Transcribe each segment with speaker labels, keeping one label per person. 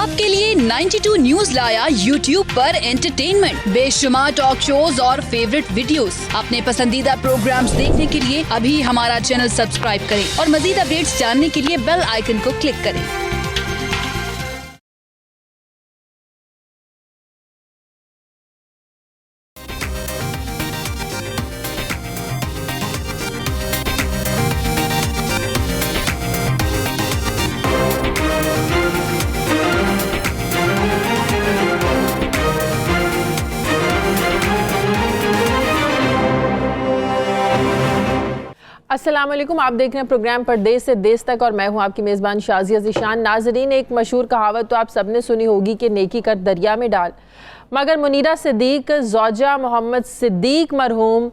Speaker 1: आपके लिए 92 न्यूज लाया यूट्यूब पर एंटरटेनमेंट, बेशुमार टॉक शोज और फेवरेट वीडियोस। अपने पसंदीदा प्रोग्राम्स देखने के लिए अभी हमारा चैनल सब्सक्राइब करें और मजीद अपडेट्स जानने के लिए बेल आइकन को क्लिक करें।
Speaker 2: अस्सलाम वालेकुम, आप देख रहे हैं प्रोग्राम परदेस से देश तक और मैं हूं आपकी मेज़बान शाजिया ज़ीशान। नाजरीन, एक मशहूर कहावत तो आप सबने सुनी होगी कि नेकी कर दरिया में डाल, मगर मुनीरा सिद्दीक ज़ौजा मोहम्मद सिद्दीक मरहूम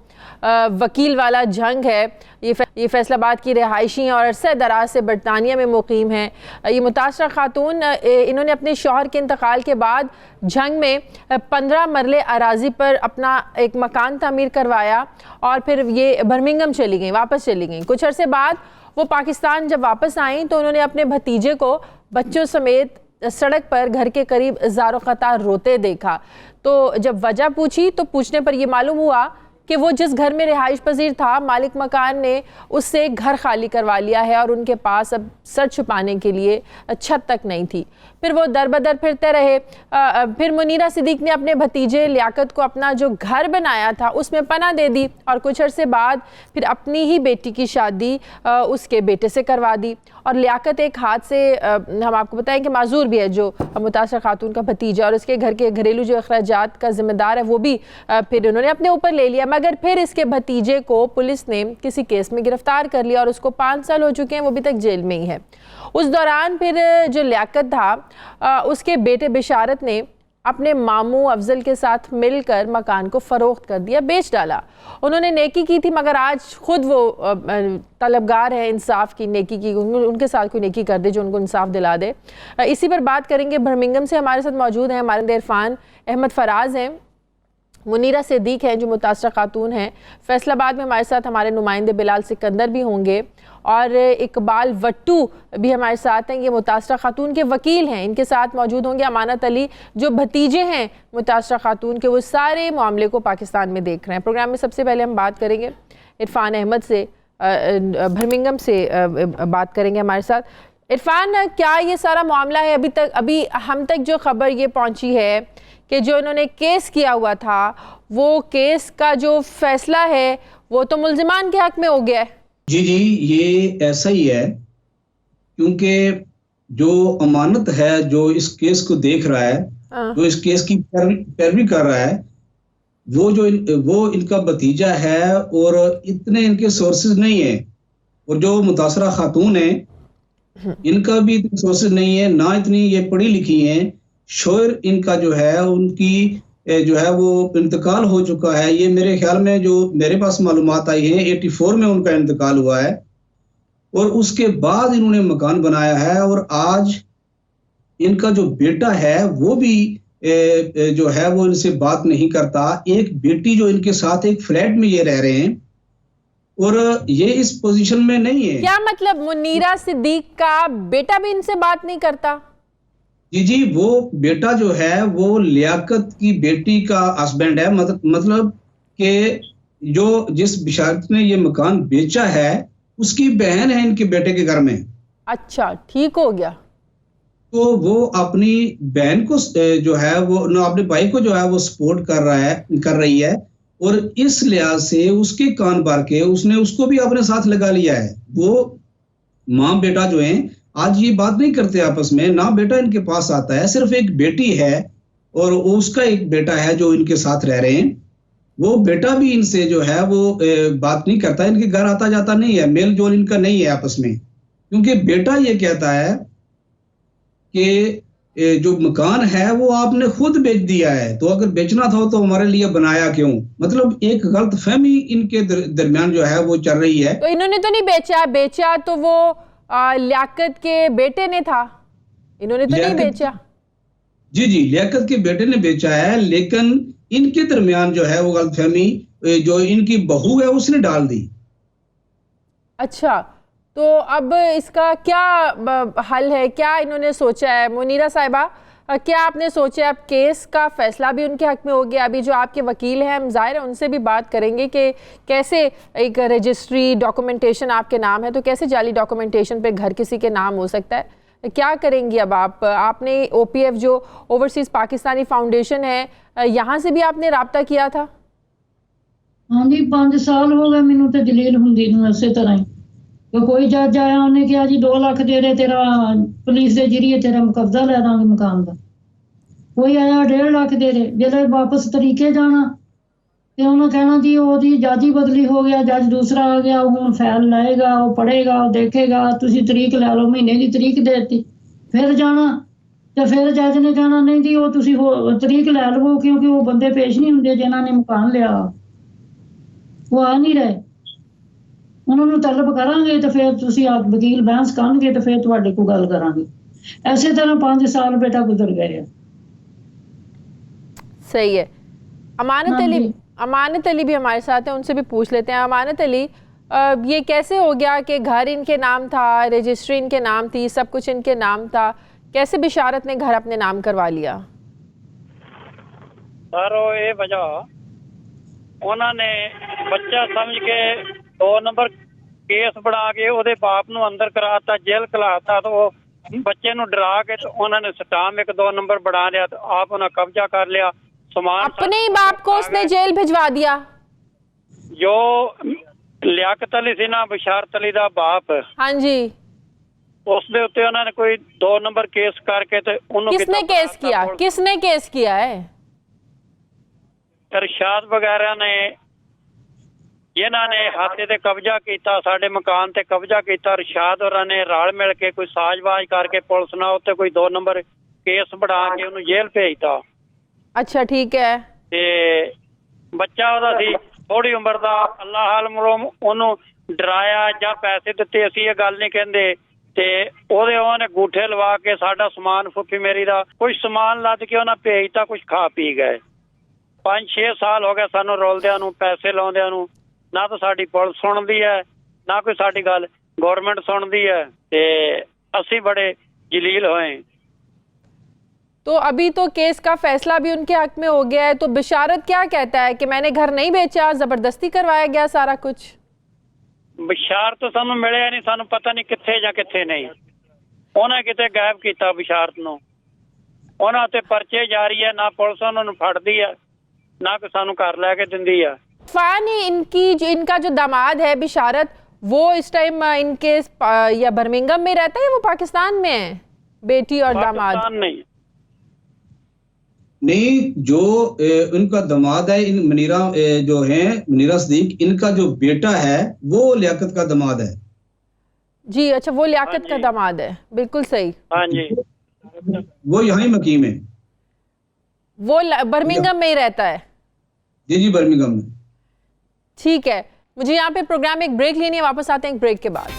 Speaker 2: वकील वाला जंग है। ये फैसलाबाद की रिहायशी और अरसे दराज से बरतानिया में मुकीम हैं। ये मुतासरा खातून इन्होंने अपने शौहर के इंतकाल के बाद जंग में 15 मरले अराजी पर अपना एक मकान तामीर करवाया और फिर ये बर्मिंघम चली गई, वापस चली गई। कुछ अरसे बाद वो पाकिस्तान जब वापस आई तो उन्होंने अपने भतीजे को बच्चों समेत सड़क पर घर के करीब ज़ारो क़तार रोते देखा। तो जब वजह पूछी तो पूछने पर यह मालूम हुआ कि वो जिस घर में रिहाइश पजीर था, मालिक मकान ने उससे घर खाली करवा लिया है और उनके पास अब सर छुपाने के लिए छत तक नहीं थी। फिर वो दर बदर फिरते रहे। फिर मुनीरा सिद्दीक ने अपने भतीजे लियाकत को अपना जो घर बनाया था उसमें पनाह दे दी और कुछ अरसे बाद फिर अपनी ही बेटी की शादी उसके बेटे से करवा दी। और लियाकत एक हाथ से हम आपको बताएं कि माजूर भी है, जो मुतासर खातून का भतीजा, और उसके घर के घरेलू जो अखराजात का जिम्मेदार है वो भी फिर उन्होंने अपने ऊपर ले लिया। मगर फिर इसके भतीजे को पुलिस ने किसी केस में गिरफ्तार कर लिया और उसको 5 साल हो चुके हैं, वो अभी तक जेल में ही है। उस दौरान फिर जो लियाकत था उसके बेटे बिशारत ने अपने मामू अफजल के साथ मिलकर मकान को फ़रोख्त कर दिया, बेच डाला। उन्होंने नेकी की थी मगर आज खुद वो तलबगार है इंसाफ की, नेकी की, उनके साथ कोई नेकी कर दे जो उनको इंसाफ दिला दे। इसी पर बात करेंगे। बर्मिंघम से हमारे साथ मौजूद हैं हमारे इरफान अहमद फराज हैं, मुनीरा सिद्दीक हैं जो मुतासरा खातून हैं। फैसलाबाद में हमारे साथ हमारे नुमाइंदे बिलाल सिकंदर भी होंगे और इकबाल वट्टू भी हमारे साथ हैं, ये मुतासरा खातून के वकील हैं। इनके साथ मौजूद होंगे अमानत अली जो भतीजे हैं मुतासरा खातून के, वो सारे मामले को पाकिस्तान में देख रहे हैं। प्रोग्राम में सबसे पहले हम बात करेंगे इरफान अहमद से, बर्मिंघम से बात करेंगे हमारे साथ। इरफान, क्या ये सारा मामला है अभी हम तक जो खबर ये पहुँची है कि जो इन्होंने केस किया हुआ था वो केस का जो फैसला है वो तो मुल्जिमान के हक में हो गया है?
Speaker 3: जी, ये ऐसा ही है, क्योंकि जो अमानत है जो इस केस को देख रहा है, जो इस केस की पैरवी कर रहा है, वो इनका भतीजा है और इतने इनके सोर्सेज नहीं है। और जो मुतासरा खातून है इनका भी इतने सोर्सेज नहीं है, ना इतनी ये पढ़ी लिखी हैं। शोहर इनका जो है उनकी जो है वो इंतकाल हो चुका है। ये मेरे ख्याल में जो मेरे पास मालूमात आई है 84 में उनका इंतकाल हुआ है और उसके बाद इन्होंने मकान बनाया है। और आज इनका जो बेटा है वो भी जो है वो इनसे बात नहीं करता। एक बेटी जो इनके साथ एक फ्लैट में ये रह रहे हैं और ये इस पोजीशन में नहीं है।
Speaker 2: क्या मतलब मुनीरा सिद्दीक का बेटा भी इनसे बात नहीं करता?
Speaker 3: जी, वो बेटा जो है वो लियाकत की बेटी का हस्बैंड है। मतलब कि जो जिस बिशारत ने ये मकान बेचा है उसकी बहन है इनके बेटे के घर में।
Speaker 2: अच्छा, ठीक हो गया।
Speaker 3: तो वो अपनी बहन को जो है वो ना अपने भाई को जो है वो सपोर्ट कर रही है और इस लिहाज से उसके कान भर के उसने उसको भी अपने साथ लगा लिया है। वो माँ बेटा जो है आज ये बात नहीं करते आपस में, ना बेटा इनके पास आता है, सिर्फ एक बेटी है और उसका एक बेटा है जो इनके साथ रह रहे हैं। वो बेटा भी इनसे जो है वो बात नहीं करता, इनके घर आता जाता नहीं है, मेल जोल इनका नहीं है आपस में। क्योंकि बेटा ये कहता है कि जो मकान है वो आपने खुद बेच दिया है, तो अगर बेचना था तो हमारे लिए बनाया क्यों। मतलब एक गलत फहमी इनके दरमियान जो है वो चल रही है।
Speaker 2: तो इन्होंने तो नहीं बेचा तो वो लियाकत के बेटे ने था, इन्होंने तो नहीं बेचा।
Speaker 3: जी, लियाकत के बेटे ने बेचा है, लेकिन इनके दरमियान जो है वो गलतफहमी जो इनकी बहू है उसने डाल दी।
Speaker 2: अच्छा, तो अब इसका क्या हल है, क्या इन्होंने सोचा है? मुनीरा साहिबा, क्या आपने सोचा? अब केस का फैसला भी उनके हक में हो गया। अभी जो आपके वकील हैं, हम ज़ाहिर है उनसे भी बात करेंगे कि कैसे एक रजिस्ट्री डॉक्यूमेंटेशन आपके नाम है, तो कैसे जाली डॉक्यूमेंटेशन पे घर किसी के नाम हो सकता है? क्या करेंगी अब आप? आपने OPF जो ओवरसीज़ पाकिस्तानी फाउंडेशन है, यहाँ से भी आपने रब्ता किया था?
Speaker 4: हाँ जी, 5 साल हो गए मैनू तो जलील हुंदी नूं इसे तरह ही। तो कोई जज आया, उन्हें कहा जी 2 लाख दे रहे, तेरा पुलिस के जरिए तेरा कब्जा लै दांगे मकान का। कोई आया 1.5 लाख दे रहे, जल्द वापस तरीके जाना तो उन्होंने कहना जी ओदी जज ही बदली हो गया, जज दूसरा आ गया, हुण फाइल लाएगा, वो पढ़ेगा, वो देखेगा, तुसी तरीक लै लो, महीने की तरीक देती। फिर जाना तो फिर जज ने कहना नहीं जी वो तुसी तरीक लै लवो, क्योंकि वो बंदे पेश नहीं हुंदे जिन्हां ने मकान लिया, वो आ नहीं रहे। उन्होंने तलब करांगे तो फिर तुसी आप वकील बहस करनगे तो फिर तुहाडे कोल गल करांगे। ऐसे तरह 5 साल बेटा गुजर गए।
Speaker 2: सही है। अमानत अली भी हमारे साथ है, उनसे भी पूछ लेते हैं। अमानत अली, ये कैसे हो गया कि घर इनके नाम था, रजिस्ट्री इनके नाम थी, सब कुछ इनके नाम था, कैसे बिशारत ने घर अपने नाम करवा लिया?
Speaker 5: सर ये वजह उन्होंने बच्चा समझ के 2 नंबर केस बना के ओदे बाप नूं अंदर कराता, जेल कलाता, तो वो बच्चे नूं डरा के तो उन्होंने स्टाम 1-2 नंबर बना लिया, तो आप उन्हें कब्जा कर लिया। समान
Speaker 2: अपने ही बाप को उसने जेल भिजवा दिया।
Speaker 5: जो लियाकत अली सी ना, बिशारत अली दा बाप,
Speaker 2: हाँ जी,
Speaker 5: उसदे उत्ते उन्होंने कोई 2 नंबर केस करके तो उन्होंने
Speaker 2: किसने केस किया? किसने केस किया है?
Speaker 5: इरशाद वगैरह ने, जिन्हां ने हाथे ते कब्जा किया, साडे मकान ते कब्जा किया, इरशाद और ने रल मिल के कोई साजबाज करके पुलिस नाल उत्ते कोई 2 नंबर केस बना के उन्हें जेल भेजता।
Speaker 2: अच्छा, ठीक है।
Speaker 5: ते बच्चा ओदा सी थोड़ी उम्र दा, अल्लाह हाल मरोम ओनू डराया जां पैसे दिते, असीं ये गल नहीं कहंदे, ते ओदे ओने गूठे लवा के साडा समान फुफी मेरी दा कुछ समान लद के उन्हें भेजता, कुछ खा पी गए। 5-6 साल हो गए सानू रोलदियां नूं, पैसे लाउंदियां नूं, ना तो साडी पुलिस सुनदी है, ना कोई साडी गल गवर्नमेंट सुनदी है, ते असीं बड़े जलील होए।
Speaker 2: तो अभी तो केस का फैसला भी उनके हक में हो गया है, तो बिशारत क्या कहता है कि मैंने घर नहीं बेचा, जबरदस्ती करवाया गया सारा कुछ?
Speaker 5: बिशारत तो सानू मिलिया नहीं, सानू पता नहीं कित्थे जां कित्थे नहीं। उन्हें किते गायब किया बिशारत नूं, उन्हां ते परचे जारी है, ना पुलिस उन्हां नूं फड़दी है, ना कोई सानू घर लैके दिंदी है।
Speaker 2: फानी इनका जो दामाद है बिशारत, वो इस टाइम इनके या बर्मिंघम में रहता है, वो पाकिस्तान में है? बेटी और दामाद
Speaker 3: नहीं, जो उनका दामाद है, इन मुनीरा जो है मुनीरा सदीक, इनका जो बेटा है वो लियाकत का दामाद है
Speaker 2: जी। अच्छा, वो लियाकत का दामाद है, बिल्कुल सही।
Speaker 5: हाँ जी,
Speaker 3: वो यहाँ ही मकीम है,
Speaker 2: वो बर्मिंघम में ही रहता है।
Speaker 3: जी जी, बर्मिंघम में।
Speaker 2: ठीक है, मुझे यहाँ पे प्रोग्राम एक ब्रेक लेनी है, वापस आते हैं एक ब्रेक के बाद।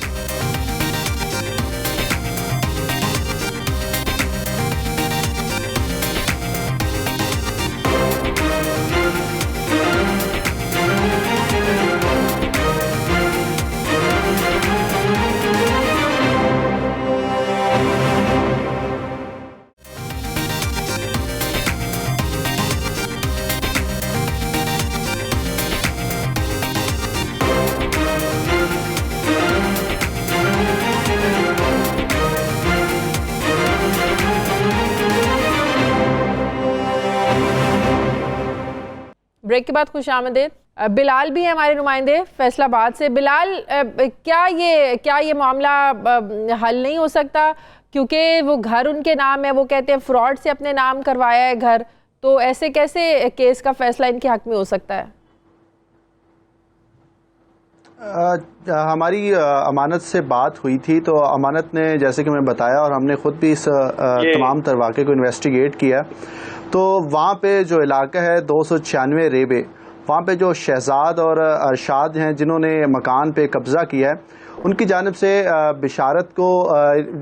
Speaker 2: ब्रेक के बाद खुश आमदेद। बिलाल भी है हमारे नुमाइंदे फैसलाबाद से। बिलाल, क्या ये मामला हल नहीं हो सकता, क्योंकि वो घर उनके नाम है, वो कहते हैं फ्रॉड से अपने नाम करवाया है घर, तो ऐसे कैसे केस का फैसला इनके हक में हो सकता है?
Speaker 6: हमारी अमानत से बात हुई थी, तो अमानत ने जैसे कि मैं बताया, और हमने ख़ुद भी इस तमाम तर वाक़े को इन्वेस्टिगेट किया, तो वहाँ पे जो इलाका है 296 रेबे, वहाँ पे जो शहजाद और अरशाद हैं जिन्होंने मकान पे कब्ज़ा किया है, उनकी जानिब से बिशारत को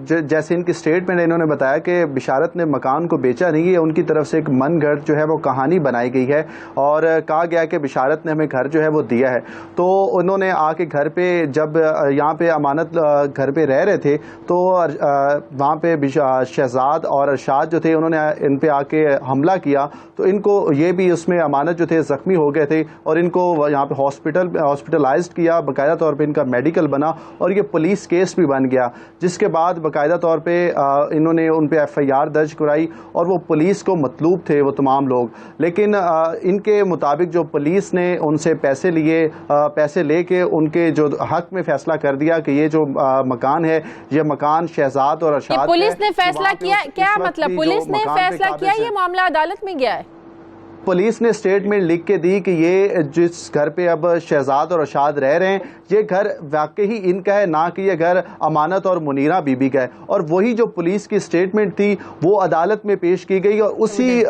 Speaker 6: जैसे इनकी स्टेटमेंट इन्होंने बताया कि बिशारत ने मकान को बेचा नहीं है, उनकी तरफ से एक मनगढ़ जो है वो कहानी बनाई गई है और कहा गया कि बिशारत ने हमें घर जो है वो दिया है। तो उन्होंने आके घर पे जब यहाँ पे अमानत घर पे रह रहे थे तो वहाँ पे शहजाद और अरशाद जो थे उन्होंने इन पे आके हमला किया, तो इनको ये भी उसमें अमानत जो थे ज़ख्मी हो गए थे और इनको यहाँ पे हॉस्पिटलाइज्ड किया, बाकायदा तौर पे इनका मेडिकल बना और ये पुलिस केस भी बन गया, जिसके बाद बाकायदा तौर पे इन्होंने उन पे FIR दर्ज कराई और वो पुलिस को मतलूब थे वो तमाम लोग। लेकिन इनके मुताबिक जो पुलिस ने उनसे पैसे लिए, पैसे लेके उनके जो हक में फैसला कर दिया कि ये जो मकान है ये मकान शहजाद और अरशाद,
Speaker 2: पुलिस ने फैसला किया, क्या मतलब पुलिस ने फैसला किया, ये मामला अदालत में गया है?
Speaker 6: पुलिस ने स्टेटमेंट लिख के दी कि ये जिस घर पे अब शहजाद और अरशाद रह रहे हैं ये घर वाकई ही इनका है, ना कि ये घर अमानत और मुनीरा बीबी का है। और वही जो पुलिस की स्टेटमेंट थी वो अदालत में पेश की गई और उसी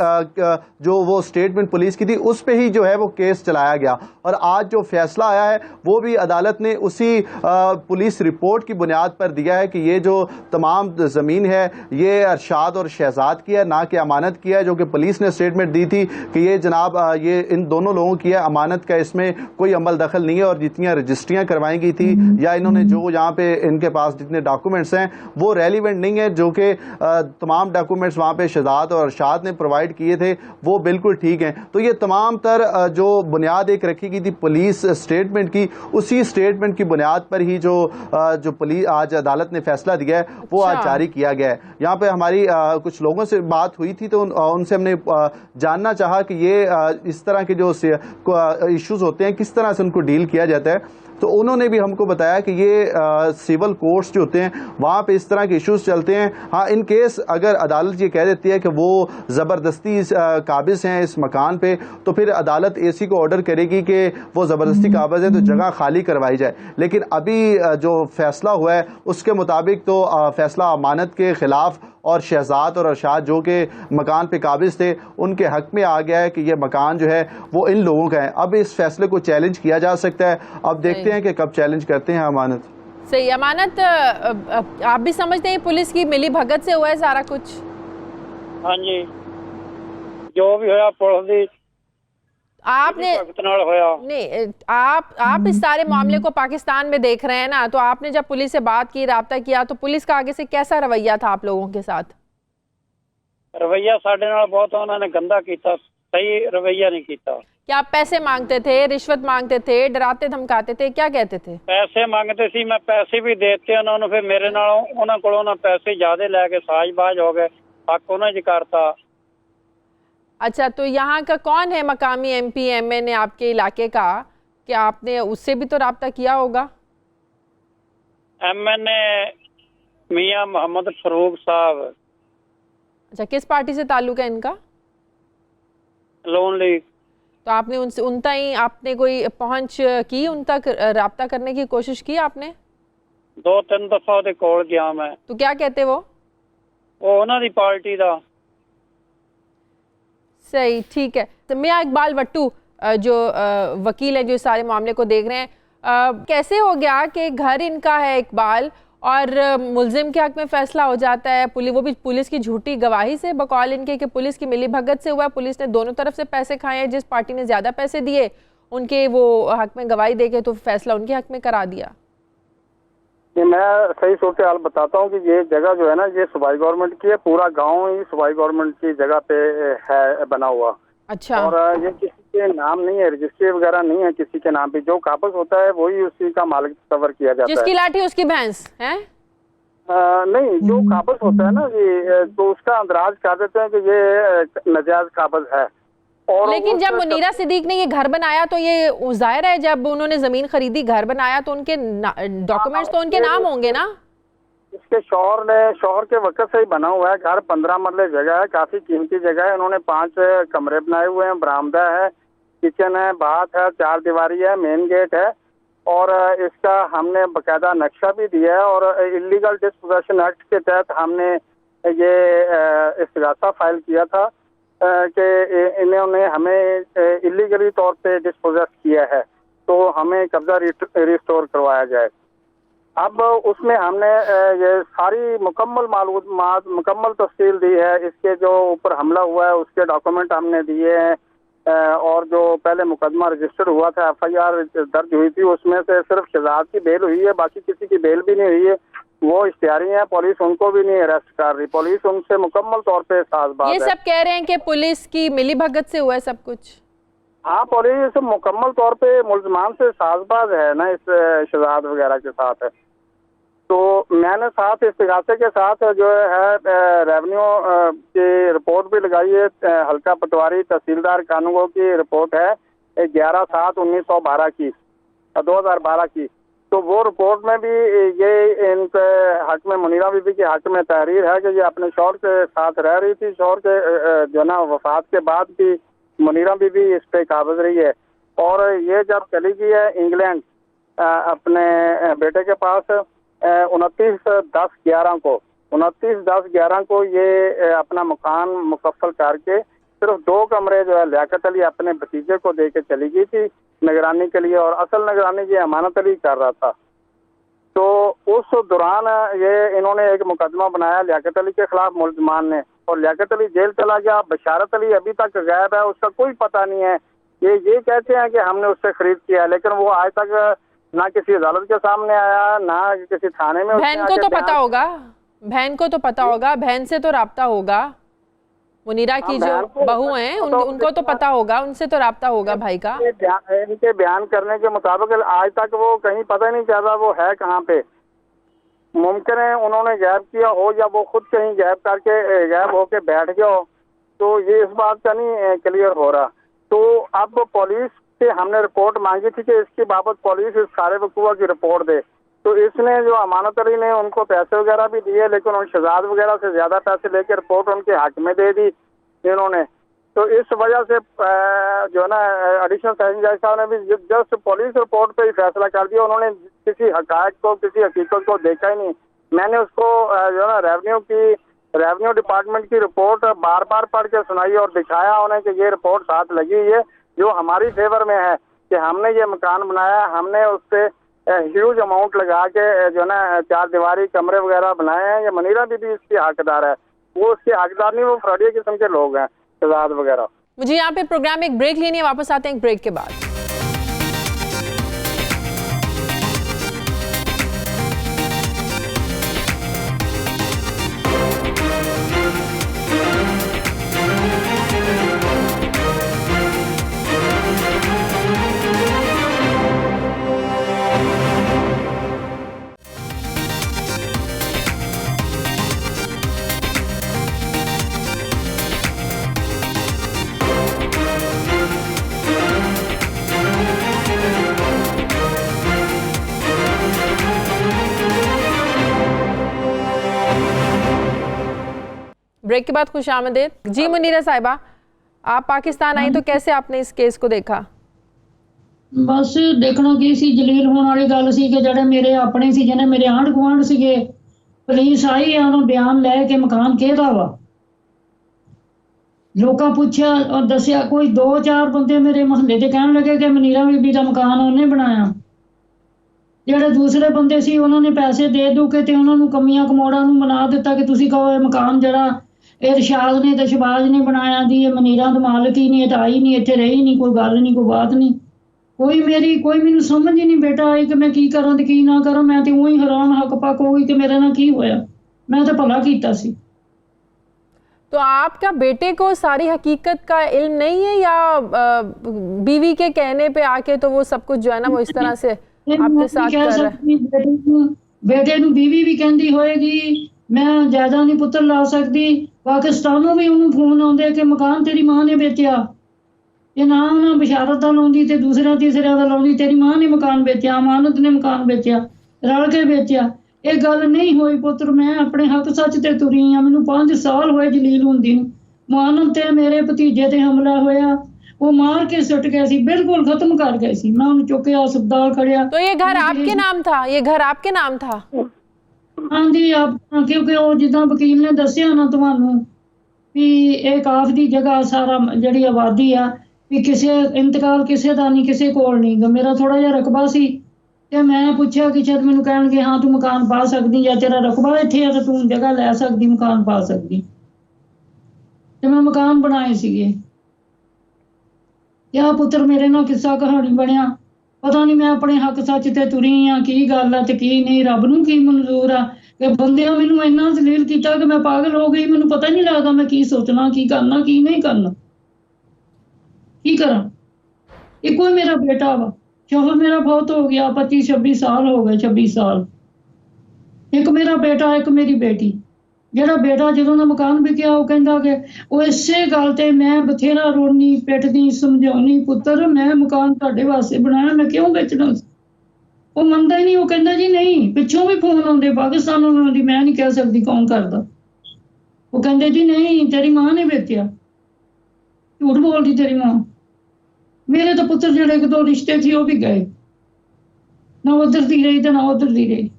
Speaker 6: जो वो स्टेटमेंट पुलिस की थी उस पे ही जो है वो केस चलाया गया। और आज जो फैसला आया है वो भी अदालत ने उसी पुलिस रिपोर्ट की बुनियाद पर दिया है कि ये जो तमाम ज़मीन है ये अरशाद और शहजाद की है, ना कि अमानत की है, जो कि पुलिस ने स्टेटमेंट दी थी कि ये जनाब ये इन दोनों लोगों की है, अमानत का इसमें कोई अमल दखल नहीं है। और जितनी रजिस्ट्रियां करवाई गई थी या इन्होंने जो यहाँ पे इनके पास जितने डॉक्यूमेंट्स हैं वो रेलिवेंट नहीं है, जो कि तमाम डॉक्यूमेंट्स वहाँ पे शहजाद और अरशाद ने प्रोवाइड किए थे वो बिल्कुल ठीक हैं। तो ये तमाम तर जो बुनियाद एक रखी गई थी पुलिस स्टेटमेंट की, उसी स्टेटमेंट की बुनियाद पर ही जो पुलिस आज अदालत ने फैसला दिया है वो आज जारी किया गया है। यहाँ पे हमारी कुछ लोगों से बात हुई थी तो उनसे हमने जानना चाहा कि ये इस तरह के जो इश्यूज होते हैं किस तरह से उनको डील किया जाता है। तो उन्होंने भी हमको बताया कि ये सिविल कोर्ट्स जो होते हैं वहाँ पे इस तरह के इश्यूज चलते हैं। हाँ, इन केस अगर अदालत ये कह देती है कि वो ज़बरदस्ती काबिज हैं इस मकान पे, तो फिर अदालत AC को ऑर्डर करेगी कि वो ज़बरदस्ती काबिज है तो जगह खाली करवाई जाए। लेकिन अभी जो फैसला हुआ है उसके मुताबिक तो फैसला अमानत के ख़िलाफ़ और शहजाद और अरशाद जो कि मकान पे काबिज थे उनके हक में आ गया है कि ये मकान जो है वो इन लोगों का है। अब इस फैसले को चैलेंज किया जा सकता है, अब देखते हैं कि कब चैलेंज करते हैं अमानत।
Speaker 2: सही, अमानत आप भी समझते हैं पुलिस की मिली भगत से हुआ है सारा कुछ?
Speaker 5: हाँ जी, जो भी होया पुलिस
Speaker 2: आपने नहीं, आप इस सारे मामले को पाकिस्तान में देख रहे हैं ना, तो आपने जब पुलिस से बात की, राब्ता किया, तो पुलिस का आगे से कैसा रवैया था आप लोगों के साथ?
Speaker 5: रवैया साढ़े नाल बहुत उन्होंने गंदा किया, सही रवैया नहीं किया।
Speaker 2: क्या आप पैसे मांगते थे, रिश्वत मांगते थे, डराते धमकाते थे, क्या कहते थे?
Speaker 5: पैसे मांगते सी, मैं पैसे भी देते उन्होंने, फिर मेरे नालों उन्होंने कोलों पैसे ज्यादा लैके साजबाज हो गए, हक उन्होंने करता।
Speaker 2: अच्छा, तो यहाँ का कौन है मकामी MP MN आपके इलाके का, क्या आपने उससे भी तो राब्ता किया होगा?
Speaker 5: MNA मियां मोहम्मद फरूक साहब।
Speaker 2: अच्छा, किस पार्टी से ताल्लुक है इनका?
Speaker 5: Loan league.
Speaker 2: तो आपने उनसे उन तक आपने कोई पहुंच की, उन तक राब्ता करने की कोशिश की आपने?
Speaker 5: 2-3 दफा उहदे कोल गया मैं।
Speaker 2: तो क्या कहते वो
Speaker 5: उन्हां दी पार्टी दा।
Speaker 2: सही, ठीक है। तो मियां इकबाल वट्टू जो वकील है जो इस सारे मामले को देख रहे हैं, कैसे हो गया कि घर इनका है इकबाल और मुल्जिम के हक में फैसला हो जाता है, वो भी पुलिस की झूठी गवाही से, बकौल इनके कि पुलिस की मिली भगत से हुआ, पुलिस ने दोनों तरफ से पैसे खाए हैं, जिस पार्टी ने ज़्यादा पैसे दिए उनके वो हक में गवाही देके तो फैसला उनके हक में करा दिया।
Speaker 7: मैं सही सूरत हाल बताता हूँ कि ये जगह जो है ना ये सूबाई गवर्नमेंट की है, पूरा गांव ही सूबाई गवर्नमेंट की जगह पे है बना हुआ।
Speaker 2: अच्छा।
Speaker 7: और ये किसी के नाम नहीं है, रजिस्ट्री वगैरह नहीं है किसी के नाम पे, जो काबज होता है वही उसी का मालिक तस्वर किया जाता है।
Speaker 2: जिसकी लाठी उसकी भैंस है?
Speaker 7: नहीं, जो काबज होता है ना ये तो उसका अंदराज कर देते हैं कि ये नजायज काबज है। और
Speaker 2: लेकिन जब मुनीरा सिद्दीक ने ये घर बनाया तो ये जाहिर है जब उन्होंने जमीन खरीदी, घर बनाया, तो उनके डॉक्यूमेंट्स तो उनके नाम होंगे ना?
Speaker 7: इसके शौहर के वक्त से ही बना हुआ है घर, 15 मरले जगह है, काफी कीमती जगह है। उन्होंने 5 कमरे बनाए हुए हैं, बरामदा है, किचन है, बाथ है, 4 दीवारी है, मेन गेट है। और इसका हमने बकायदा नक्शा भी दिया है और इलीगल डिस्पोजेशन एक्ट के तहत हमने ये इस्तिगासा फाइल किया था कि इन्होंने हमें इलीगली तौर पे डिस्पोजेस किया है, तो हमें कब्जा रिस्टोर करवाया जाए। अब उसमें हमने ये सारी मुकम्मल मालूमात, मुकम्मल तफसील दी है। इसके जो ऊपर हमला हुआ है उसके डॉक्यूमेंट हमने दिए हैं, और जो पहले मुकदमा रजिस्टर्ड हुआ था, FIR दर्ज हुई थी, उसमें से सिर्फ शहजाद की बेल हुई है, बाकी किसी की बेल भी नहीं हुई है। वो इश्तिहारी हैं, पुलिस उनको भी नहीं अरेस्ट कर रही, पुलिस उनसे मुकम्मल तौर पे साजबाज
Speaker 2: ये
Speaker 7: है।
Speaker 2: सब कह रहे हैं कि पुलिस की मिली भगत से हुआ है सब कुछ।
Speaker 7: हाँ, पुलिस मुकम्मल तौर पे मुल्जमान से साजबाज है ना इस शहजाद वगैरह के साथ है। तो मैंने साथ इस्तिगासे के साथ जो है रेवेन्यू की रिपोर्ट भी लगाई है। हल्का पटवारी तहसीलदार कानूनगो की रिपोर्ट है 11/7/1912 की, 2012 की। तो वो रिपोर्ट में भी ये इनके हक में, मुनीरा बीबी के हक में तहरीर है कि ये अपने शौहर के साथ रह रही थी। शौहर के जो ना वफात के बाद भी मुनीरा बीबी इस पे काबिज रही है, और ये जब चली गई है इंग्लैंड अपने बेटे के पास 29/10/11 को ये अपना मकान मुकफ्फल करके सिर्फ 2 कमरे जो है लियाकत अली अपने भतीजे को दे के चली गई थी निगरानी के लिए, और असल निगरानी ये अमानत अली कर रहा था। तो उस दौरान ये इन्होंने एक मुकदमा बनाया लियाकत अली के खिलाफ मुल्जमान ने, और लियाकत अली जेल चला गया। बशारत अली अभी तक गायब है, उसका कोई पता नहीं है। ये कहते हैं कि हमने उससे खरीद किया, लेकिन वो आज तक ना किसी अदालत के सामने आया, ना किसी थाने में।
Speaker 2: बहन को तो पता होगा, बहन को तो पता होगा, बहन से तो राब्ता होगा। मुनीरा की जो बहू हैं उनको तो पता होगा, उनसे तो राब्ता होगा भाई का।
Speaker 7: इनके बयान करने के मुताबिक आज तक वो कहीं पता नहीं चला वो है कहाँ पे। मुमकिन है उन्होंने गायब किया हो, या वो खुद कहीं गायब होके बैठ गया हो, तो ये इस बात का नहीं क्लियर हो रहा। तो अब पुलिस से हमने रिपोर्ट मांगी थी कि इसकी बाबत पुलिस इस सारे वकूआ की रिपोर्ट दे। तो इसने जो अमानत अली ने उनको पैसे वगैरह भी दिए, लेकिन उन शहजाद वगैरह से ज्यादा पैसे लेकर रिपोर्ट उनके हक में दे दी इन्होंने। तो इस वजह से जो है ना एडिशनल सेशन जज साहब ने भी जस्ट पुलिस रिपोर्ट पे ही फैसला कर दिया। उन्होंने किसी हकायक को, किसी हकीकत को देखा ही नहीं। मैंने उसको जो है ना रेवेन्यू डिपार्टमेंट की रिपोर्ट बार बार पढ़ के सुनाई और दिखाया उन्हें कि ये रिपोर्ट साथ लगी हुई है जो हमारी फेवर में है, कि हमने ये मकान बनाया, हमने उससे ह्यूज अमाउंट लगा के जो है ना 4 दीवारी कमरे वगैरह बनाए हैं। ये मुनीरा बीबी इसकी हकदार है, वो उसके हकदार नहीं, वो फ्रॉडी किस्म के लोग हैं शहजाद वगैरह।
Speaker 2: मुझे यहाँ पे प्रोग्राम एक ब्रेक लेनी है, वापस आते हैं एक ब्रेक के बाद। ब्रेक के बाद खुश आमदीद जी। मुनीरा साहिबा, आप पाकिस्तान आई तो कैसे आपने इस केस को देखा?
Speaker 4: बस देखना की सी, जलील होने वाली गल सी कि ਜਿਹੜੇ ਮੇਰੇ ਆਪਣੇ ਸੀ, ਜਿਹਨੇ ਮੇਰੇ ਆਂਢ ਗੁਆਂਢ ਸੀਗੇ, ਪੁਲਿਸ ਆਈ ਆ, ਉਹਨੂੰ ਬਿਆਨ ਲੈ ਕੇ ਮਕਾਨ ਕਿਹਦਾ ਵਾ ਲੋਕਾਂ ਪੁੱਛਿਆ ਔਰ ਦੱਸਿਆ। ਕੋਈ 2-4 ਬੰਦੇ ਮੇਰੇ ਮੁਹੱਲੇ ਦੇ ਕਹਿਣ ਲੱਗੇ ਕਿ ਮਨੀਰਾ ਬੀਬੀ ਦਾ ਮਕਾਨ ਉਹਨੇ ਬਣਾਇਆ। ਜਿਹੜੇ ਦੂਸਰੇ ਬੰਦੇ ਸੀ ਉਹਨਾਂ ਨੇ ਪੈਸੇ ਦੇ ਦੂ ਕੇ ਤੇ ਉਹਨਾਂ ਨੂੰ ਕਮੀਆਂ ਕਮੋੜਾਂ ਨੂੰ ਬਣਾ ਦਿੱਤਾ ਕਿ ਤੁਸੀਂ ਕਹੋ ਇਹ ਮਕਾਨ ਜਿਹੜਾ ਇਹ ਰਸ਼ਾਦ ਨੇ ਤੇ ਸ਼ਬਾਜ਼ ਨੇ ਬਣਾਇਆ ਦੀ, ਇਹ ਮਨੀਰਾ ਦਾ ਮਾਲਕ ਹੀ ਨਹੀਂ, ਇਹ ਤਾਂ ਆਈ ਨਹੀਂ, ਇੱਥੇ ਰਹੀ ਨਹੀਂ, ਕੋਈ ਗੱਲ ਨਹੀਂ, ਕੋਈ ਬਾਤ ਨਹੀਂ। ਕੋਈ ਮੈਨੂੰ ਸਮਝ ਹੀ ਨਹੀਂ ਬੇਟਾ ਆਈ ਕਿ ਮੈਂ ਕੀ ਕਰਾਂ ਤੇ ਕੀ ਨਾ ਕਰਾਂ। ਮੈਂ ਤੇ ਉਹੀ ਹੈਰਾਨ ਹੱਕ ਪੱਕ ਹੋ ਗਈ कि मेरे ਨਾਲ ਕੀ ਹੋਇਆ। मैं तो भला कीता सी।
Speaker 2: तो आपका बेटे को सारी हकीकत का इल्म नहीं है, या बीवी के कहने पे आके तो वो सब कुछ जो है ना वो इस तरह से आपके साथ कर रहा है?
Speaker 4: बेटे ਨੂੰ बीवी भी कहती होएगी मैं ज्यादा नहीं पुत्र ला सकती। पाकिस्तानों भी उन्होंने फोन आते कि मकान तेरी मां ने बेचा, ये ना उन्हें बशारत का लाउंदी ते दूसरा तीसरा का लाउंदी, तेरी मां ने मकान बेचा, अमानत ने मकान बेचा, रल के बेचा। ये गल नहीं हुई पुत्र, मैं अपने हक सच ते तुरी हाँ। मैनू 5 साल हुए जलील हुंदी नूं। मानव ते मेरे भतीजे ते हमला होया, वो मार के सुट गए सी, बिल्कुल खत्म कर गए सी। मैं उन्हें चुकया अस्पताल खड़िया।
Speaker 2: तो ये घर आपके नाम था? ये घर आपके नाम था?
Speaker 4: हाँ जी, आप क्योंकि वो जिदा वकील ने दसिया ना तुहानू भी एक काफ दी जगह सारा जिहड़ी आबादी आ भी किसी इंतकाल किसी का नहीं, किसी कोल नहीं। मेरा थोड़ा जिहा रकबा सी ਤੇ ਮੈਂ ਪੁੱਛਿਆ ਕਿ ਸ਼ਾਇਦ ਮੈਨੂੰ ਕਹਿਣਗੇ ਹਾਂ ਤੂੰ ਮਕਾਨ ਪਾ ਸਕਦੀ ਜਾਂ ਤੇਰਾ ਰਕਬਾ ਇੱਥੇ ਆ ਤਾਂ ਤੂੰ ਜਗ੍ਹਾ ਲੈ ਸਕਦੀ, ਮਕਾਨ ਪਾ ਸਕਦੀ। ਤੇ ਮੈਂ ਮਕਾਨ ਬਣਾਏ ਸੀਗੇ। ਤੇ ਆਹ ਪੁੱਤਰ ਮੇਰੇ ਨਾਲ ਕਿੱਸਾ ਕਹਾਣੀ ਬਣਿਆ। ਪਤਾ ਨਹੀਂ ਮੈਂ ਆਪਣੇ ਹੱਕ ਸੱਚ ਤੇ ਤੁਰੀ ਆ, ਕੀ ਗੱਲ ਆ ਤੇ ਕੀ ਨਹੀਂ, ਰੱਬ ਨੂੰ ਕੀ ਮਨਜ਼ੂਰ ਆ ਕਿ ਬੰਦਿਆਂ ਮੈਨੂੰ ਇੰਨਾ ਜ਼ਲੀਲ ਕੀਤਾ ਕਿ ਮੈਂ ਪਾਗਲ ਹੋ ਗਈ। ਮੈਨੂੰ ਪਤਾ ਨਹੀਂ ਲੱਗਦਾ ਮੈਂ ਕੀ ਸੋਚਣਾ, ਕੀ ਕਰਨਾ, ਕੀ ਨਹੀਂ ਕਰਨਾ, ਕੀ ਕਰਾਂ। ਇੱਕੋ ਹੀ ਮੇਰਾ ਬੇਟਾ ਵਾ, ਸ਼ੋਹਰ ਮੇਰਾ ਬਹੁਤ ਹੋ ਗਿਆ, 25-26 ਸਾਲ ਹੋ ਗਏ, 26 ਸਾਲ। ਇੱਕ ਮੇਰਾ ਬੇਟਾ, ਇੱਕ ਮੇਰੀ ਬੇਟੀ। ਜਿਹੜਾ ਬੇਟਾ ਜਦੋਂ ਦਾ ਮਕਾਨ ਵਿਕਿਆ ਉਹ ਕਹਿੰਦਾ ਕਿ ਉਹ ਇਸੇ ਗੱਲ ਤੇ ਮੈਂ ਬਥੇਰਾ ਰੋਣੀ ਪਿੱਟਦੀ ਸਮਝਾਉਣੀ, ਪੁੱਤਰ ਮੈਂ ਮਕਾਨ ਤੁਹਾਡੇ ਵਾਸਤੇ ਬਣਾਇਆ, ਮੈਂ ਕਿਉਂ ਵੇਚਣਾ। ਉਹ ਮੰਨਦਾ ਹੀ ਨਹੀਂ। ਉਹ ਕਹਿੰਦਾ ਜੀ ਨਹੀਂ, ਪਿੱਛੋਂ ਵੀ ਫੋਨ ਆਉਂਦੇ ਪਾਕਿਸਤਾਨੋਂ ਆਉਂਦੀ, ਮੈਂ ਨਹੀਂ ਕਹਿ ਸਕਦੀ ਕੌਣ ਕਰਦਾ। ਉਹ ਕਹਿੰਦੇ ਜੀ ਨਹੀਂ ਤੇਰੀ ਮਾਂ ਨੇ ਵੇਚਿਆ, ਝੂਠ ਬੋਲਦੀ ਤੇਰੀ ਮਾਂ। ਮੇਰੇ ਤਾਂ ਪੁੱਤਰ ਜਿਹੜੇ ਇੱਕ ਦੋ ਰਿਸ਼ਤੇ ਸੀ ਉਹ ਵੀ ਗਏ, ਨਾ ਉਧਰ ਦੀ ਰਹੀ ਤੇ ਨਾ ਉਧਰ ਦੀ ਰਹੀ।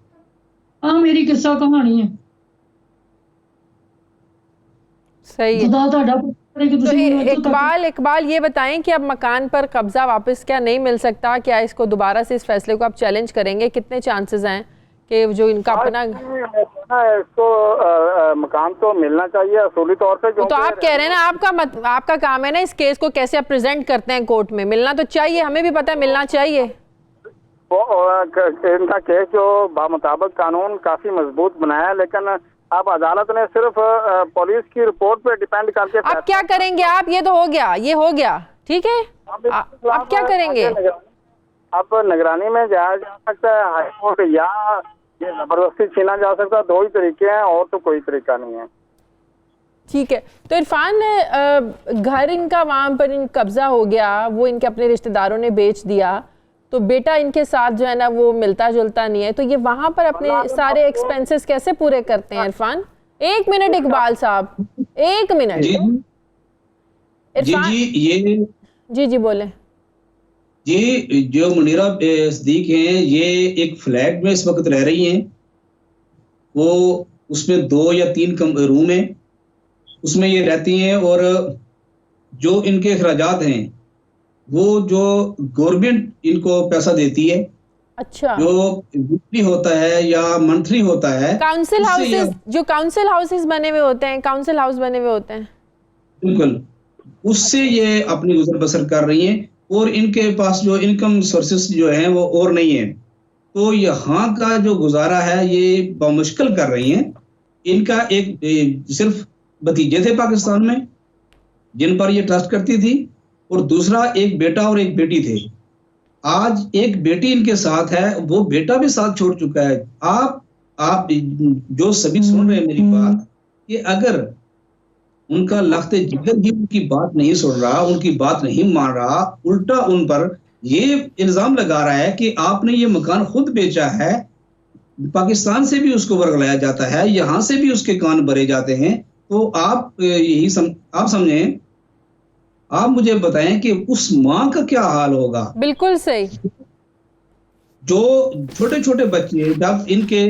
Speaker 4: ਆਹ ਮੇਰੀ ਕਿੱਸਾ ਕਹਾਣੀ ਹੈ।
Speaker 2: सही है।
Speaker 4: खुदा ਤੁਹਾਡਾ ਪੁੱਤਰ ਹੈ कि
Speaker 2: तो
Speaker 4: ਤੁਸੀਂ
Speaker 2: इकबाल ये बताएं कि अब मकान पर कब्जा वापस क्या नहीं मिल सकता, क्या इसको दोबारा से इस फैसले को आप चैलेंज करेंगे? कितने चांसेस हैं कि जो इनका अपना
Speaker 7: इसको मकान तो मिलना चाहिए असूली तौर पे।
Speaker 2: तो आप कह रहे हैं ना, आपका काम है ना इस केस को कैसे आप प्रेजेंट करते हैं कोर्ट में। मिलना तो चाहिए, हमें भी पता है मिलना चाहिए।
Speaker 7: इनका केस जो बामुताबिक कानून काफी मजबूत बनाया है, लेकिन अब अदालत ने सिर्फ पुलिस की रिपोर्ट पे डिपेंड करके
Speaker 2: अब क्या करेंगे आप? ये तो हो गया, ये हो गया, ठीक है। अब क्या करेंगे?
Speaker 7: अब निगरानी में जाया जा सकता है, हाई कोर्ट या ये जबरदस्ती छीना जा सकता है। दो ही तरीके हैं और तो कोई तरीका नहीं है।
Speaker 2: ठीक है। तो इरफान, घर इनका वहाँ पर कब्जा हो गया, वो इनके अपने रिश्तेदारों ने बेच दिया, तो बेटा इनके साथ जो है ना वो मिलता जुलता नहीं है, तो ये वहाँ पर अपने सारे एक्सपेंसेस कैसे पूरे करते हैं? इरफान एक मिनट, इकबाल साहब एक मिनट।
Speaker 3: जी ये
Speaker 2: जी बोले
Speaker 3: जी। जो मुनीरा सदीक हैं ये एक फ्लैट में इस वक्त रह रही हैं। वो उसमें 2 या 3 रूम हैं, उसमें ये रहती हैं। और जो इनके अखराजात हैं वो जो गवर्नमेंट इनको पैसा देती है,
Speaker 2: अच्छा,
Speaker 3: जो वीकली होता है या मंथली होता है,
Speaker 2: काउंसिल हाउसेस, जो काउंसिल हाउसेस बने हुए होते हैं, काउंसिल हाउस बने हुए होते हैं,
Speaker 3: बिल्कुल उससे ये अपनी गुजर बसर कर रही हैं। और इनके पास जो इनकम सोर्सेस जो हैं वो और नहीं है, तो यहाँ का जो गुजारा है ये बामुश्किल कर रही हैं। इनका एक सिर्फ भतीजे थे पाकिस्तान में जिन पर ये ट्रस्ट करती थी, और दूसरा एक बेटा और एक बेटी थे। आज एक बेटी इनके साथ है, वो बेटा भी साथ छोड़ चुका है। आप जो सभी सुन रहे हैं मेरी बात, कि अगर उनका लख्त जिगर ही उनकी बात नहीं सुन रहा, उनकी बात नहीं मान रहा, उल्टा उन पर ये इल्जाम लगा रहा है कि आपने ये मकान खुद बेचा है, पाकिस्तान से भी उसको वर्गलाया जाता है, यहाँ से भी उसके कान भरे जाते हैं, तो आप आप समझें, आप मुझे बताएं कि उस माँ का क्या हाल होगा।
Speaker 2: बिल्कुल सही।
Speaker 3: जो छोटे छोटे बच्चे, जब इनके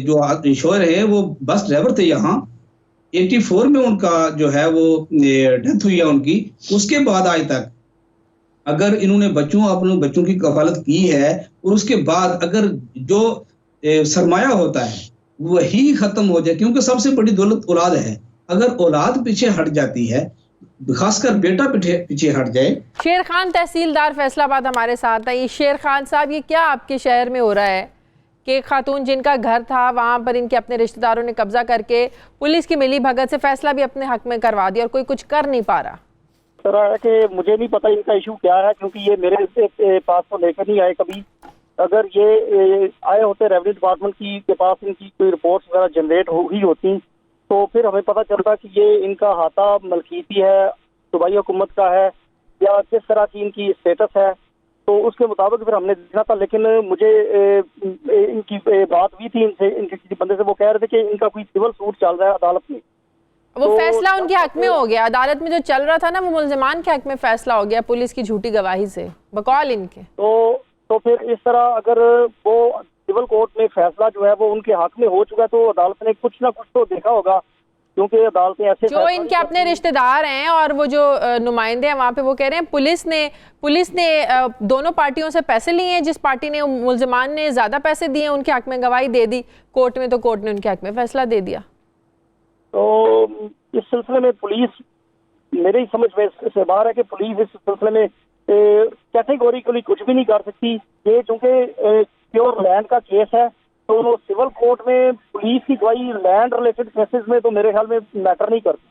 Speaker 3: जो शोहर है वो बस ड्राइवर थे यहाँ, 84 में उनका जो है वो डेथ हुई है उनकी, उसके बाद आज तक अगर इन्होंने अपने बच्चों की कफालत की है, और उसके बाद अगर जो सरमाया होता है वही खत्म हो जाए, क्योंकि सबसे बड़ी दौलत औलाद है। अगर औलाद पीछे हट जाती है, खासकर बेटा पीछे हट जाए।
Speaker 2: शेर खान तहसीलदार फैसलाबाद हमारे साथ है। ये शेर खान साहब, ये क्या आपके शहर में हो रहा है कि खातून जिनका घर था वहाँ पर इनके अपने रिश्तेदारों ने कब्जा करके पुलिस की मिली भगत से फैसला भी अपने हक में करवा दिया और कोई कुछ कर नहीं पा रहा?
Speaker 8: सर है कि मुझे नहीं पता इनका इशू क्या है, क्योंकि ये मेरे पास तो लेकर नहीं आए कभी। अगर ये आए होते रेवेन्यू डिपार्टमेंट के पास, इनकी कोई रिपोर्ट्स वगैरह जनरेट हुई होती, तो फिर हमें पता चलता कि ये इनका हाथा मलकीती है, सूबाई हुकूमत का है, या किस तरह की इनकी स्टेटस है, तो उसके मुताबिक फिर हमने देखना था। लेकिन मुझे इनकी बात हुई थी इनसे, इनके किसी बंदे से, वो कह रहे थे कि इनका कोई सिविल सूट चल रहा है अदालत में,
Speaker 2: वो तो फैसला उनके हक में हो गया। अदालत में जो चल रहा था ना, वो मुल्जिमान के हक में फैसला हो गया पुलिस की झूठी गवाही से बकौल इनके।
Speaker 8: तो फिर इस तरह अगर वो सिविल कोर्ट में फैसला जो है वो उनके हक में हो चुका है, तो अदालत ने कुछ ना कुछ तो देखा होगा क्योंकि अदालतें ऐसे
Speaker 2: जो इनके अपने रिश्तेदार हैं और वो जो नुमाइंदे हैं वहाँ पे, वो कह रहे हैं पुलिस ने दोनों पार्टियों से पैसे लिए हैं। जिस पार्टी ने मुल्जिमान ने ज़्यादा पैसे दिए उनके हक में गवाही दे दी कोर्ट में, तो कोर्ट ने उनके हक में फैसला दे दिया।
Speaker 8: तो इस सिलसिले में पुलिस, मेरी समझ में से बाहर है कि पुलिस इस सिलसिले में कैटेगोरिकली कुछ भी नहीं कर सकती। ये चूंकि प्योर लैंड का केस है तो वो सिविल कोर्ट में पुलिस की गवाही लैंड रिलेटेड केसेस में तो मेरे ख्याल में मैटर नहीं करती।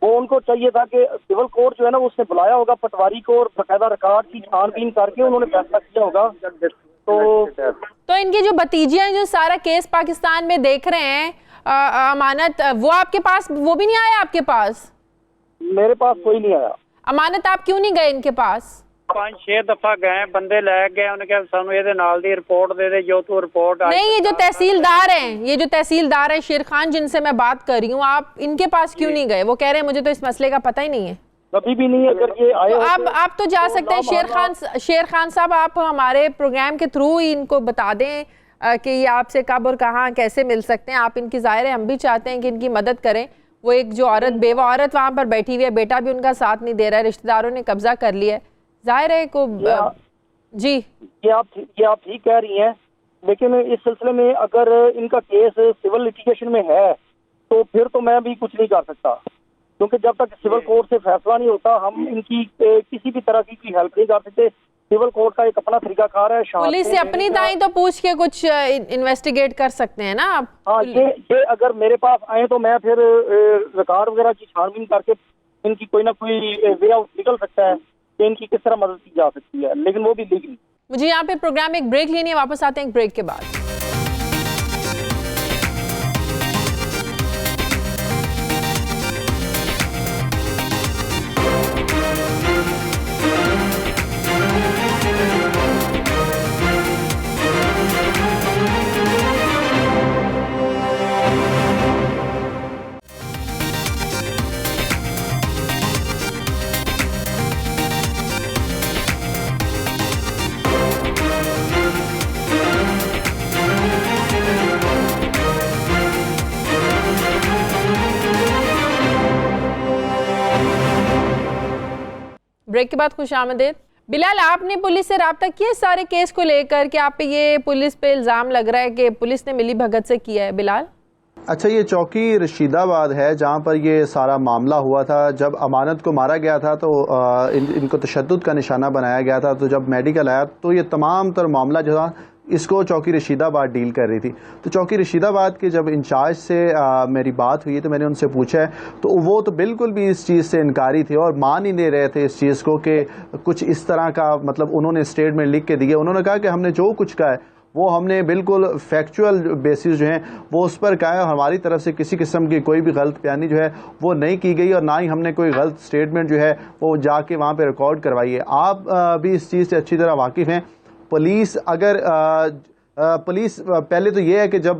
Speaker 8: वो उनको चाहिए था कि सिविल कोर्ट जो है ना उसने बुलाया होगा पटवारी को और बाकायदा रिकॉर्ड की छानबीन करके उन्होंने फैसला किया होगा।
Speaker 2: तो इनकी जो भतीजियां जो सारा केस पाकिस्तान में देख रहे हैं, अमानत, वो आपके पास, वो भी नहीं आया आपके पास?
Speaker 8: मेरे पास कोई नहीं आया।
Speaker 2: अमानत आप क्यों नहीं गए इनके पास?
Speaker 5: 5-6 दफा गए, बंदे ले गए, उन्होंने कहा सानू ਇਹਦੇ ਨਾਲ ਦੀ रिपोर्ट दे दे जो तू रिपोर्ट
Speaker 2: नहीं। ये जो तहसीलदार हैं शेर खान जिनसे मैं बात कर रही हूँ, आप इनके पास क्यों नहीं गए? वो कह रहे हैं मुझे तो इस मसले का पता ही नहीं है।
Speaker 8: कभी भी नहीं। अगर ये आए
Speaker 2: तो आप तो जा सकते हैं। शेर खान साहब, आप हमारे प्रोग्राम के थ्रू ही इनको बता दें कि ये आपसे कब और कहाँ कैसे मिल सकते हैं। आप इनकी, ज़ाहिर है हम भी चाहते हैं कि इनकी मदद करें। वो एक जो औरत, बेवा औरत वहाँ पर बैठी हुई है, बेटा भी उनका साथ नहीं दे रहा है, रिश्तेदारों ने कब्जा कर लिया है, जाहिर है को जी।
Speaker 8: ये आप ठीक कह रही हैं, लेकिन इस सिलसिले में अगर इनका केस सिविल लिटिगेशन में है तो फिर तो मैं भी कुछ नहीं कर सकता, क्योंकि जब तक सिविल कोर्ट से फैसला नहीं होता हम इनकी किसी भी तरह की हेल्प नहीं कर सकते। सिविल कोर्ट का एक अपना तरीकाकार है।
Speaker 2: पुलिस से अपनी दाई तो पूछ के कुछ इन्वेस्टिगेट कर सकते हैं ना आप?
Speaker 8: हाँ, ये अगर मेरे पास आए तो मैं फिर रिकॉर्ड वगैरह की छानबीन करके इनकी कोई ना कोई वे आउट निकल सकता है कि इनकी किस तरह मदद की जा सकती है, लेकिन वो भी लीगली।
Speaker 2: मुझे यहाँ पे प्रोग्राम में एक ब्रेक लेनी है, वापस आते हैं एक ब्रेक के बाद। ब्रेक के बाद खुशामदीद। बिलाल, आपने पुलिस से रब्ता किया सारे केस को लेकर कि आप पे ये पुलिस पे इल्ज़ाम लग रहा है कि पुलिस ने मिली भगत से किया है? बिलाल,
Speaker 6: अच्छा, ये चौकी रशीदाबाद है जहाँ पर ये सारा मामला हुआ था। जब अमानत को मारा गया था तो इनको तशद्दुद का निशाना बनाया गया था। तो जब मेडिकल आया तो ये तमाम तर मामला जो था इसको चौकी रशीदाबाद डील कर रही थी। तो चौकी रशीदाबाद के जब इंचार्ज से मेरी बात हुई तो मैंने उनसे पूछा है, तो वो तो बिल्कुल भी इस चीज़ से इनकारी थे और मान ही नहीं रहे थे इस चीज़ को कि कुछ इस तरह का, मतलब उन्होंने स्टेटमेंट लिख के दिया। उन्होंने कहा कि हमने जो कुछ कहा है वो हमने बिल्कुल फैक्चुअल बेसिस जो हैं वो उस पर कहा है। हमारी तरफ से किसी किस्म की कोई भी गलत बयानी जो है वो नहीं की गई और ना ही हमने कोई गलत स्टेटमेंट जो है वो जाके वहाँ पे रिकॉर्ड करवाई है। आप भी इस चीज़ से अच्छी तरह वाकिफ़ हैं। पुलिस अगर पुलिस पहले तो ये है कि जब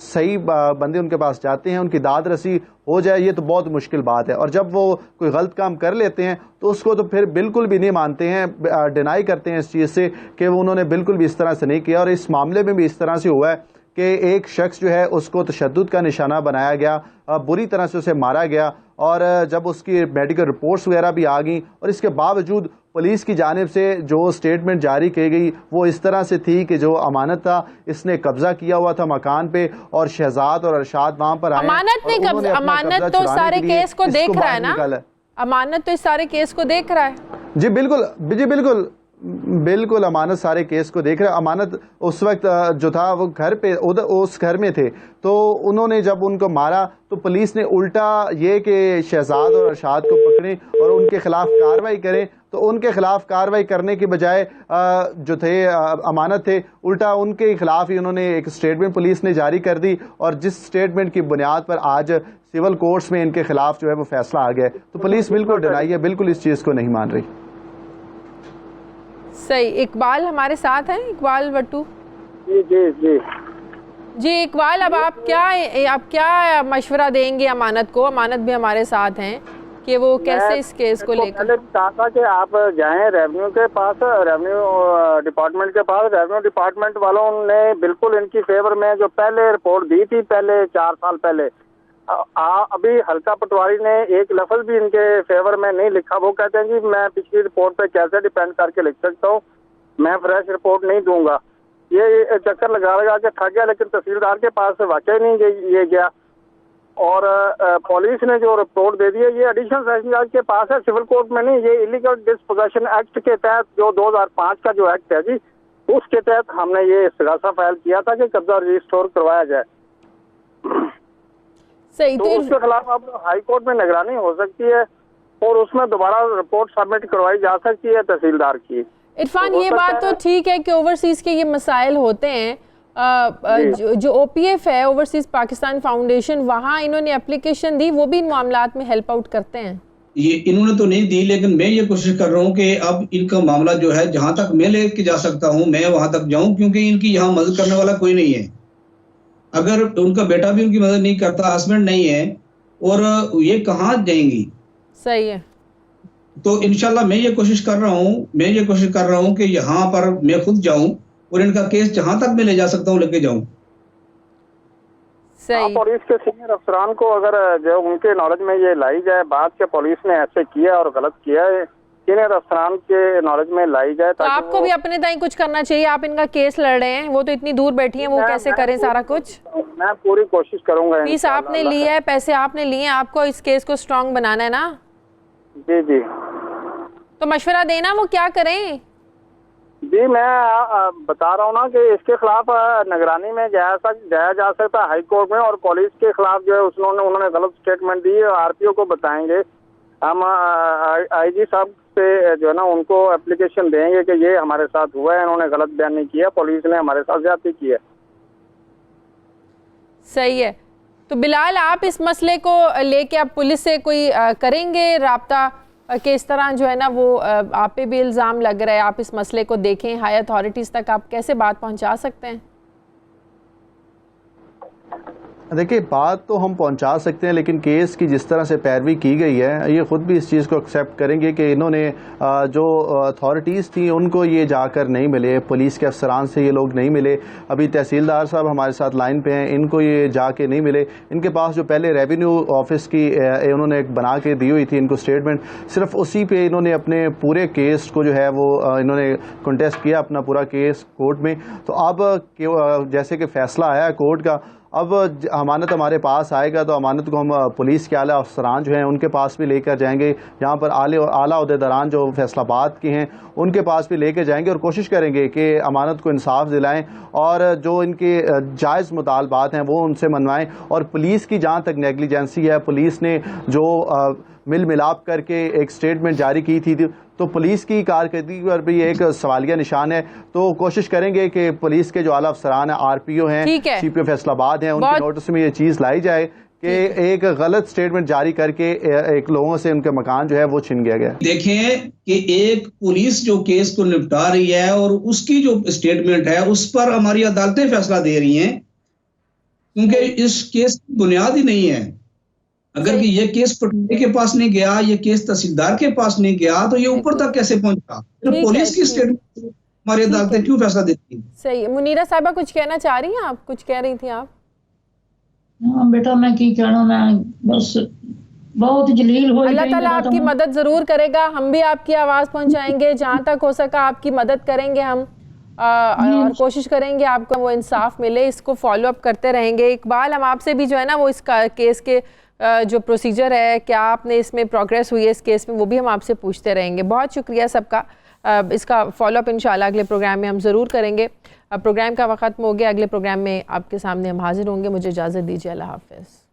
Speaker 6: सही बंदे उनके पास जाते हैं उनकी दाद रसी हो जाए ये तो बहुत मुश्किल बात है, और जब वो कोई गलत काम कर लेते हैं तो उसको तो फिर बिल्कुल भी नहीं मानते हैं, डिनाई करते हैं इस चीज़ से कि वो उन्होंने बिल्कुल भी इस तरह से नहीं किया। और इस मामले में भी इस तरह से हुआ है कि एक शख्स जो है उसको तशद्दुद का निशाना बनाया गया, बुरी तरह से उसे मारा गया, और जब उसकी मेडिकल रिपोर्ट्स वगैरह भी आ गई और इसके बावजूद पुलिस की जानिब से जो स्टेटमेंट जारी की गई वो इस तरह से थी कि जो अमानत था इसने कब्जा किया हुआ था मकान पे और शहजाद और अरशाद वहां पर आए।
Speaker 2: अमानत ने कब्जा, अमानत तो सारे केस को देख रहा है ना? अमानत तो इस सारे केस को देख रहा है।
Speaker 6: जी बिल्कुल, जी बिल्कुल बिल्कुल, अमानत सारे केस को देख रहे। अमानत उस वक्त जो था वो घर पे उस घर में थे, तो उन्होंने जब उनको मारा तो पुलिस ने उल्टा ये कि शहजाद और अरशाद को पकड़े और उनके खिलाफ कार्रवाई करें, तो उनके खिलाफ कार्रवाई करने के बजाय जो थे अमानत थे उल्टा उनके खिलाफ ही उन्होंने एक स्टेटमेंट पुलिस ने जारी कर दी, और जिस स्टेटमेंट की बुनियाद पर आज सिविल कोर्ट्स में इनके खिलाफ जो है वो फैसला आ गया। तो पुलिस बिल्कुल डिनाई है, बिल्कुल इस चीज़ को नहीं मान रही।
Speaker 2: सही। इकबाल हमारे साथ हैं, इकबाल वट्टू।
Speaker 7: जी जी जी
Speaker 2: जी इकबाल, अब आप क्या मशवरा देंगे अमानत को? अमानत भी हमारे साथ हैं कि वो कैसे इस केस को लेकर।
Speaker 7: पहले कहा था कि आप जाएं रेवेन्यू के पास, रेवेन्यू डिपार्टमेंट के पास। रेवेन्यू डिपार्टमेंट वालों ने बिल्कुल इनकी फेवर में जो पहले रिपोर्ट दी थी, पहले 4 साल पहले, अभी हल्का पटवारी ने एक लफ्ज भी इनके फेवर में नहीं लिखा। वो कहते हैं कि मैं पिछली रिपोर्ट पे कैसे डिपेंड करके लिख सकता हूँ, मैं फ्रेश रिपोर्ट नहीं दूंगा। ये चक्कर लगा के थक गया, लेकिन तहसीलदार के पास वाकई नहीं ये गया और पुलिस ने जो रिपोर्ट दे दी है ये एडिशनल सेशन जज के पास है, सिविल कोर्ट में नहीं। ये इलीगल डिस्पोजेशन एक्ट के तहत जो 2005 का जो एक्ट है जी, उसके तहत हमने ये इस्तगासा फाइल किया था कि कब्जा रिस्टोर करवाया जाए।
Speaker 2: सही,
Speaker 7: तो उसके खिलाफ अब हाई कोर्ट में निगरानी हो सकती है और उसमें दोबारा रिपोर्ट सबमिट करवाई जा सकती है तहसीलदार की।
Speaker 2: इरफान, ये बात तो ठीक है कि ओवरसीज के ये मसाइल होते हैं। जो OPF है, ओवरसीज पाकिस्तान फाउंडेशन, वहाँ इन्होंने एप्लीकेशन दी, वो भी इन मामलात में हेल्प आउट करते हैं।
Speaker 3: ये इन्होंने तो नहीं दी, लेकिन मैं ये कोशिश कर रहा हूँ कि अब इनका मामला जो है जहां तक मैं लेके जा सकता हूँ मैं वहां तक जाऊं, क्योंकि इनकी यहाँ मदद करने वाला कोई नहीं है। अगर उनका बेटा भी उनकी मदद नहीं करता, हस्बैंड नहीं है, और ये कहाँ जाएंगी?
Speaker 2: सही है।
Speaker 3: तो इंशाल्लाह मैं ये कोशिश कर रहा हूँ कि यहाँ पर मैं खुद जाऊं और इनका केस जहां तक मैं ले जा सकता हूँ लेके जाऊं।
Speaker 2: सही।
Speaker 7: पुलिस के सीनियर अफसरान को अगर जो उनके नॉलेज में ये लाई जाए बात के पुलिस ने ऐसे किया और गलत किया है, सीनियर अफसरान के नॉलेज में लाई जाए।
Speaker 2: तो आपको भी अपने ताई कुछ करना चाहिए। आप इनका केस लड़ रहे हैं, वो तो इतनी दूर बैठी हैं, वो कैसे करें सारा कुछ?
Speaker 7: मैं पूरी कोशिश करूंगा।
Speaker 2: फीस आपने ली है, पैसे आपने लिए हैं, आपको इस केस को स्ट्रॉन्ग बनाना है ना?
Speaker 7: जी जी।
Speaker 2: तो मशवरा देना वो क्या करें।
Speaker 7: जी मैं बता रहा हूँ ना कि इसके खिलाफ निगरानी में जाया जा सकता है हाई कोर्ट में, और पुलिस के खिलाफ जो है उन्होंने गलत स्टेटमेंट दी है, RPO को बताएंगे हम। IG साहब से जो है ना उनको एप्लीकेशन देंगे कि ये हमारे साथ हुआ है, इन्होंने गलत बयान नहीं किया, पुलिस ने हमारे साथ ज्यादती की है। सही
Speaker 2: है। तो बिलाल, आप इस मसले को लेके आप पुलिस से कोई करेंगे राब्ता कि इस तरह जो है ना वो आप पे भी इल्ज़ाम लग रहा है, आप इस मसले को देखें, हाई अथॉरिटीज़ तक आप कैसे बात पहुंचा सकते हैं?
Speaker 6: देखिए, बात तो हम पहुंचा सकते हैं, लेकिन केस की जिस तरह से पैरवी की गई है, ये ख़ुद भी इस चीज़ को एक्सेप्ट करेंगे कि इन्होंने जो अथॉरिटीज़ थी उनको ये जाकर नहीं मिले, पुलिस के अफसरान से ये लोग नहीं मिले। अभी तहसीलदार साहब हमारे साथ लाइन पे हैं, इनको ये जाके नहीं मिले। इनके पास जो पहले रेवेन्यू ऑफिस की उन्होंने एक बना के दी हुई थी इनको स्टेटमेंट, सिर्फ उसी पे इन्होंने अपने पूरे केस को जो है वो इन्होंने कंटेस्ट किया, अपना पूरा केस कोर्ट में। तो अब जैसे कि फ़ैसला आया कोर्ट का, अब अमानत हमारे पास आएगा तो अमानत को हम पुलिस के आला अफसरान जो हैं उनके पास भी लेकर जाएंगे, यहाँ पर आला ओहदेदारान जो फैसलाबाद के हैं उनके पास भी लेकर जाएंगे और कोशिश करेंगे कि अमानत को इंसाफ दिलाएं और जो इनके जायज़ मुतालबात हैं वो उनसे मनवाएं। और पुलिस की जहाँ तक नेग्लिजेंसी है, पुलिस ने जो मिल मिलाप करके एक स्टेटमेंट जारी की थी, तो पुलिस की कारकर्दगी पर भी एक सवालिया निशान है। तो कोशिश करेंगे कि पुलिस के जो आला अफसरान हैं, RPO हैं, CPO फैसलाबाद हैं, उनके नोटिस में ये चीज़ लाई जाए कि एक गलत स्टेटमेंट जारी करके एक लोगों से उनके मकान जो है वो छीन गया गया।
Speaker 3: देखें कि एक पुलिस जो केस को निपटा रही है और उसकी जो स्टेटमेंट है उस पर हमारी अदालतें फैसला दे रही हैं, क्योंकि इस केस की बुनियाद ही नहीं है। अगर कि ये केस पटवारी के पास नहीं गया, ये केस तहसीलदार के पास नहीं गया, तो ये ऊपर तक कैसे पहुंचा? तो पुलिस की स्टेटमेंट हमारी अदालतें क्यों फैसला देती हैं?
Speaker 2: सही है। मुनीरा साहिबा कुछ कहना चाह रही हैं आप? कुछ कह रही थी आप?
Speaker 4: हाँ बेटा, मैं की कहना, मैं बस बहुत जलील हो।
Speaker 2: अल्लाह ताला आपकी मदद जरूर करेगा, हम भी आपकी आवाज पहुंचाएंगे, जहाँ तक हो सका आपकी मदद करेंगे हम, और कोशिश करेंगे आपको वो इंसाफ मिले। इसको फॉलो अप करते रहेंगे। इकबाल, हम आपसे भी जो है ना वो इस केस के जो प्रोसीजर है, क्या आपने इसमें प्रोग्रेस हुई है इस केस में, वो भी हम आपसे पूछते रहेंगे। बहुत शुक्रिया सबका। इसका फॉलो अप इंशाल्लाह अगले प्रोग्राम में हम ज़रूर करेंगे। अब प्रोग्राम का वक्त खत्म हो गया, अगले प्रोग्राम में आपके सामने हम हाजिर होंगे। मुझे इजाज़त दीजिए, अल्लाह हाफ़िज़।